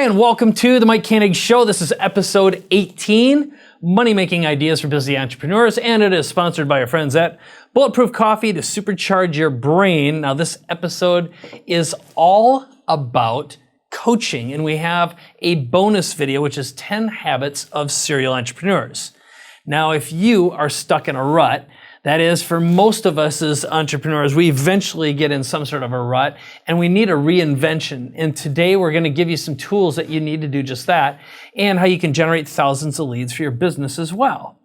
and welcome to the Mike Koenigs Show. This is episode 18, Money-Making Ideas for Busy Entrepreneurs, and it is sponsored by our friends at Bulletproof Coffee to supercharge your brain. Now, this episode is all about coaching, and we have a bonus video, which is 10 habits of serial entrepreneurs. Now, if you are stuck in a rut, that is, for most of us as entrepreneurs, we eventually get in some sort of a rut and we need a reinvention. And today we're going to give you some tools that you need to do just that and how you can generate thousands of leads for your business as well.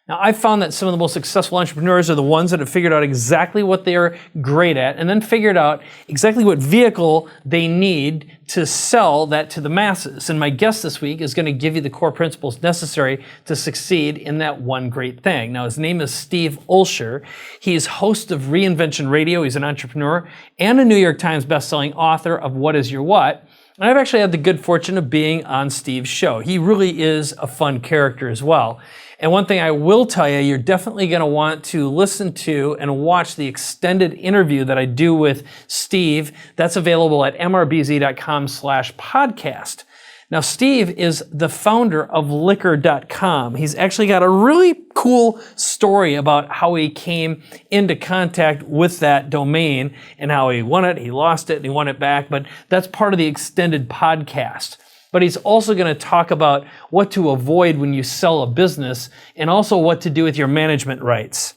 Now, I've found that some of the most successful entrepreneurs are the ones that have figured out exactly what they are great at and then figured out exactly what vehicle they need to sell that to the masses. And my guest this week is going to give you the core principles necessary to succeed in that one great thing. Now, his name is Steve Olsher. He's host of Reinvention Radio. He's an entrepreneur and a New York Times bestselling author of What Is Your What? And I've actually had the good fortune of being on Steve's show. He really is a fun character as well. And one thing I will tell you, you're definitely going to want to listen to and watch the extended interview that I do with Steve. That's available at mrbz.com/podcast. Now, Steve is the founder of liquor.com. He's actually got a really cool story about how he came into contact with that domain and how he won it, he lost it, and he won it back. But that's part of the extended podcast. But he's also going to talk about what to avoid when you sell a business and also what to do with your management rights.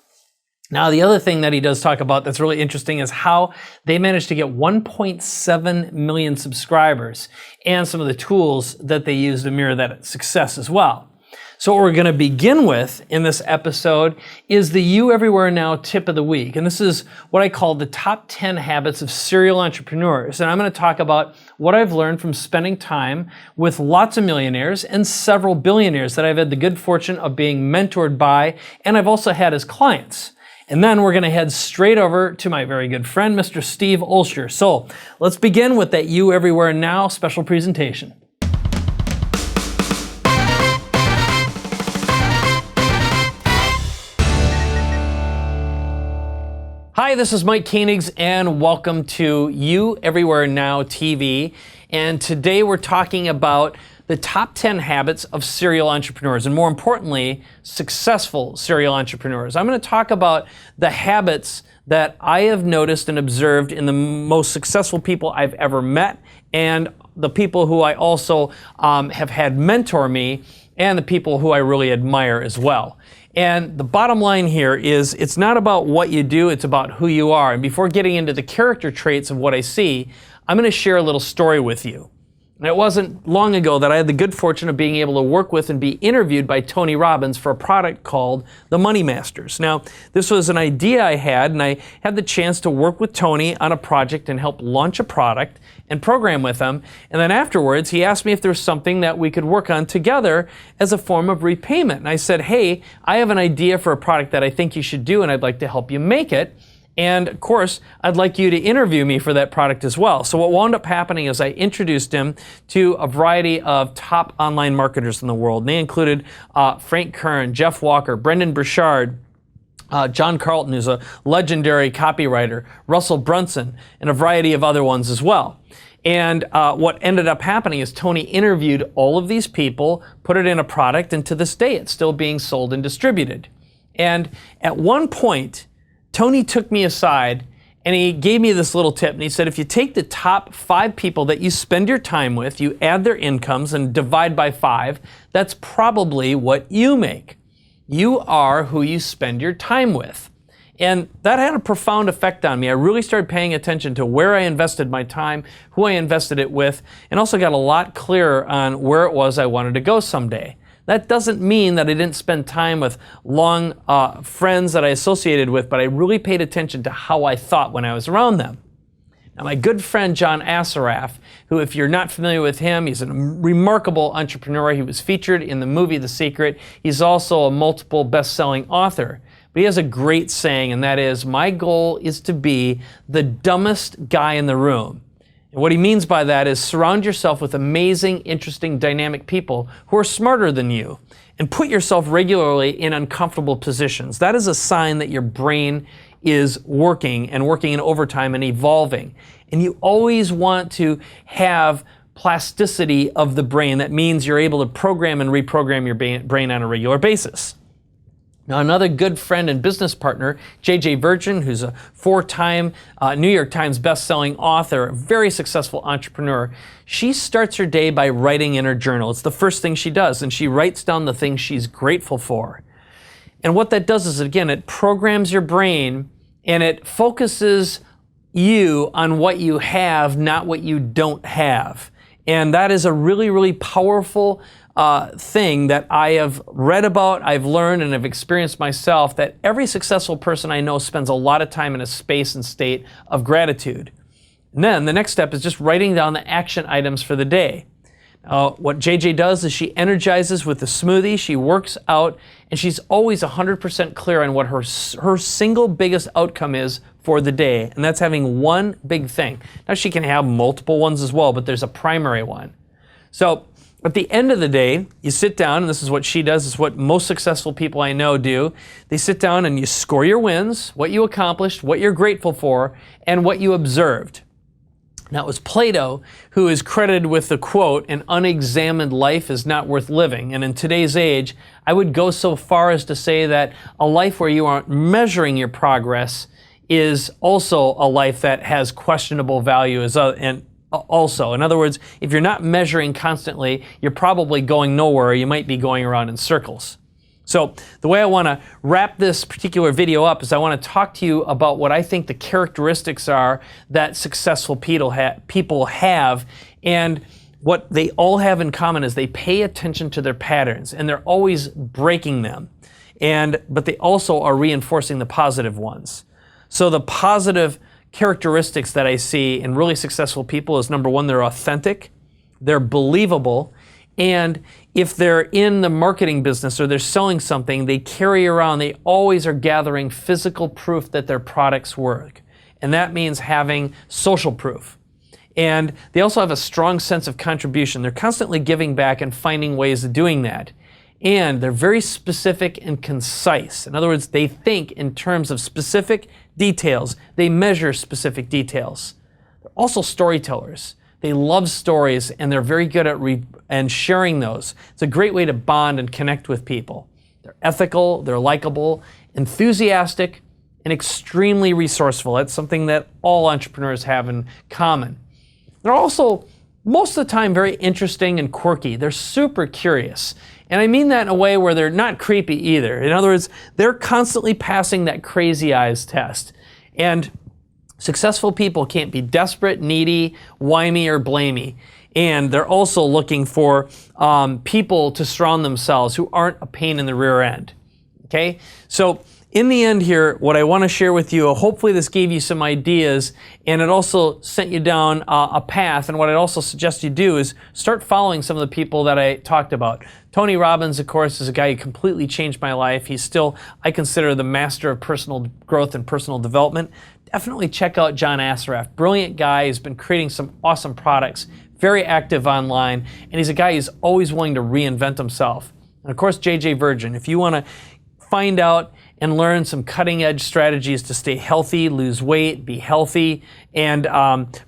Now, the other thing that he does talk about that's really interesting is how they managed to get 1.7 million subscribers and some of the tools that they use to mirror that success as well. So what we're going to begin with in this episode is the You Everywhere Now tip of the week. And this is what I call the top 10 habits of serial entrepreneurs. And I'm going to talk about what I've learned from spending time with lots of millionaires and several billionaires that I've had the good fortune of being mentored by, and I've also had as clients. And then we're going to head straight over to my very good friend, Mr. Steve Olsher. So let's begin with that You Everywhere Now special presentation. Hi, this is Mike Koenigs, and welcome to You Everywhere Now TV. And today we're talking about the top 10 habits of serial entrepreneurs, and more importantly, successful serial entrepreneurs. I'm going to talk about the habits that I have noticed and observed in the most successful people I've ever met, and the people who I also have had mentor me, and the people who I really admire as well. And the bottom line here is it's not about what you do, it's about who you are. And before getting into the character traits of what I see, I'm going to share a little story with you. And it wasn't long ago that I had the good fortune of being able to work with and be interviewed by Tony Robbins for a product called the Money Masters. Now, this was an idea I had, and I had the chance to work with Tony on a project and help launch a product and program with him. And then afterwards, he asked me if there was something that we could work on together as a form of repayment. And I said, hey, I have an idea for a product that I think you should do, and I'd like to help you make it. And of course, I'd like you to interview me for that product as well. So what wound up happening is I introduced him to a variety of top online marketers in the world. And they included Frank Kern, Jeff Walker, Brendan Burchard, John Carlton, who's a legendary copywriter, Russell Brunson, and a variety of other ones as well. And what ended up happening is Tony interviewed all of these people, put it in a product, and to this day, it's still being sold and distributed. And at one point, Tony took me aside and he gave me this little tip, and he said, if you take the top 5 people that you spend your time with, you add their incomes and divide by 5, that's probably what you make. You are who you spend your time with. And that had a profound effect on me. I really started paying attention to where I invested my time, who I invested it with, and also got a lot clearer on where it was I wanted to go someday. That doesn't mean that I didn't spend time with long friends that I associated with, but I really paid attention to how I thought when I was around them. Now, my good friend John Assaraf, who, if you're not familiar with him, he's a remarkable entrepreneur. He was featured in the movie The Secret. He's also a multiple best-selling author. But he has a great saying, and that is, my goal is to be the dumbest guy in the room. And what he means by that is surround yourself with amazing, interesting, dynamic people who are smarter than you, and put yourself regularly in uncomfortable positions. That is a sign that your brain is working in overtime and evolving. And you always want to have plasticity of the brain. That means you're able to program and reprogram your brain on a regular basis. Now, another good friend and business partner, JJ Virgin, who's a 4-time New York Times bestselling author, a very successful entrepreneur, she starts her day by writing in her journal. It's the first thing she does, and she writes down the things she's grateful for. And what that does is, again, it programs your brain and it focuses you on what you have, not what you don't have. And that is a really, really powerful thing that I have read about, I've learned, and have experienced myself, that every successful person I know spends a lot of time in a space and state of gratitude. And then the next step is just writing down the action items for the day. What JJ does is she energizes with the smoothie, she works out, and she's always 100% clear on what her single biggest outcome is for the day, and that's having one big thing. Now, she can have multiple ones as well, but there's a primary one. So at the end of the day, you sit down, and this is what she does, this is what most successful people I know do. They sit down and you score your wins, what you accomplished, what you're grateful for, and what you observed. Now, it was Plato who is credited with the quote, "An unexamined life is not worth living." And in today's age, I would go so far as to say that a life where you aren't measuring your progress is also a life that has questionable value also. In other words, if you're not measuring constantly, you're probably going nowhere. You might be going around in circles. So the way I want to wrap this particular video up is I want to talk to you about what I think the characteristics are that successful people have, and what they all have in common is they pay attention to their patterns, and they're always breaking them. But they also are reinforcing the positive ones. So the positive characteristics that I see in really successful people is, number one, they're authentic, they're believable, and if they're in the marketing business or they're selling something, they carry around, they always are gathering physical proof that their products work. And that means having social proof. And they also have a strong sense of contribution. They're constantly giving back and finding ways of doing that. And they're very specific and concise. In other words, they think in terms of specific details. They measure specific details. They're also storytellers. They love stories, and they're very good at sharing those. It's a great way to bond and connect with people. They're ethical, they're likable, enthusiastic, and extremely resourceful. That's something that all entrepreneurs have in common. They're also, most of the time, very interesting and quirky. They're super curious. And I mean that in a way where they're not creepy either. In other words, they're constantly passing that crazy eyes test. And successful people can't be desperate, needy, whiny, or blamey. And they're also looking for people to surround themselves who aren't a pain in the rear end. Okay? So in the end here, what I want to share with you, hopefully this gave you some ideas, and it also sent you down a path. And what I'd also suggest you do is start following some of the people that I talked about. Tony Robbins, of course, is a guy who completely changed my life. He's still, I consider, the master of personal growth and personal development. Definitely check out John Assaraf. Brilliant guy. He's been creating some awesome products, very active online, and he's a guy who's always willing to reinvent himself. And of course, JJ Virgin. If you want to find out and learn some cutting-edge strategies to stay healthy, lose weight, be healthy, and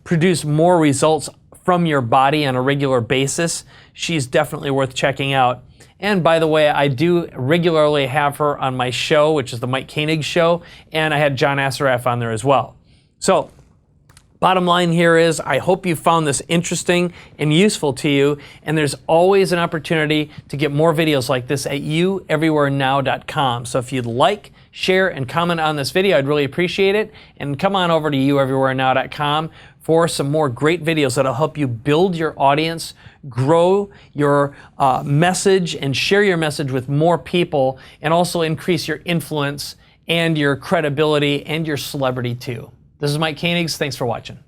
produce more results from your body on a regular basis, she's definitely worth checking out. And by the way, I do regularly have her on my show, which is the Mike Koenigs Show, and I had John Assaraf on there as well. So, bottom line here is, I hope you found this interesting and useful to you, and there's always an opportunity to get more videos like this at youeverywherenow.com. So if you'd like, share, and comment on this video, I'd really appreciate it. And come on over to youeverywherenow.com for some more great videos that'll help you build your audience, grow your message, and share your message with more people, and also increase your influence and your credibility and your celebrity too. This is Mike Koenigs. Thanks for watching.